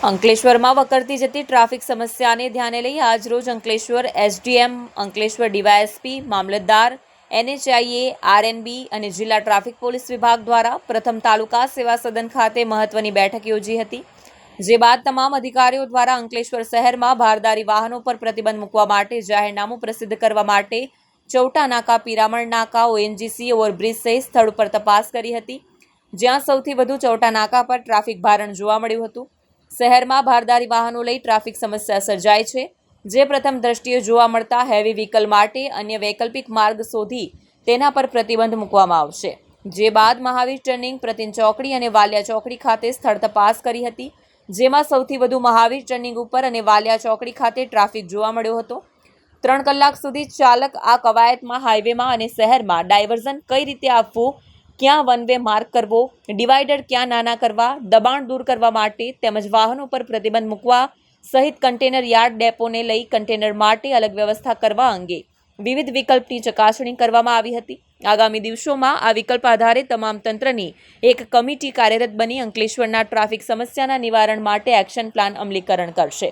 અંકલેશ્વરમાં વકરતી જતી ટ્રાફિક સમસ્યાને ધ્યાને લઈ આજરોજ અંકલેશ્વર એસડીએમ, અંકલેશ્વર ડીવાયએસપી, મામલતદાર, એનએચઆઈએ, આરએનબી અને જિલ્લા ટ્રાફિક પોલીસ વિભાગ દ્વારા પ્રથમ તાલુકા સેવા સદન ખાતે મહત્વની બેઠક યોજી હતી. જે બાદ તમામ અધિકારીઓ દ્વારા અંકલેશ્વર શહેરમાં ભારદારી વાહનો પર પ્રતિબંધ મૂકવા માટે જાહેરનામું પ્રસિદ્ધ કરવા માટે ચૌટા નાકા, પિરામણ નાકા, ઓએનજીસી ઓવરબ્રિજ સહિત સ્થળ ઉપર તપાસ કરી હતી. જ્યાં સૌથી વધુ ચૌટા નાકા પર ટ્રાફિક ભારણ જોવા મળ્યું હતું. શહેરમાં ભારદારી વાહનો લઈ ટ્રાફિક સમસ્યા સર્જાય છે, જે પ્રથમ દ્રષ્ટિએ જોવા મળતા હેવી વ્હીકલ માટે અન્ય વૈકલ્પિક માર્ગ શોધી તેના પર પ્રતિબંધ મૂકવામાં આવશે. જે બાદ મહાવીર ટર્નિંગ, પ્રતિન ચોકડી અને વાલિયા ચોકડી ખાતે સ્થળ તપાસ કરી હતી. જેમાં સૌથી વધુ મહાવીર ટર્નિંગ ઉપર અને વાલિયા ચોકડી ખાતે ટ્રાફિક જોવા મળ્યો હતો. 3 કલાક સુધી ચાલક આ કવાયતમાં હાઈવેમાં અને શહેરમાં ડાયવર્ઝન કઈ રીતે આપવું, ક્યાં વન વે માર્ક કરવો, ડિવાઈડર ક્યાં નાના કરવા, દબાણ દૂર કરવા માટે તેમજ વાહનો પર પ્રતિબંધ મૂકવા સહિત કન્ટેનર યાર્ડ ડેપોને લઈ કન્ટેનર માટે અલગ વ્યવસ્થા કરવા અંગે વિવિધ વિકલ્પની ચકાસણી કરવામાં આવી હતી. આગામી દિવસોમાં આ વિકલ્પ આધારે તમામ તંત્રની એક કમિટી કાર્યરત બની અંકલેશ્વરના ટ્રાફિક સમસ્યાના નિવારણ માટે એક્શન પ્લાન અમલીકરણ કરશે.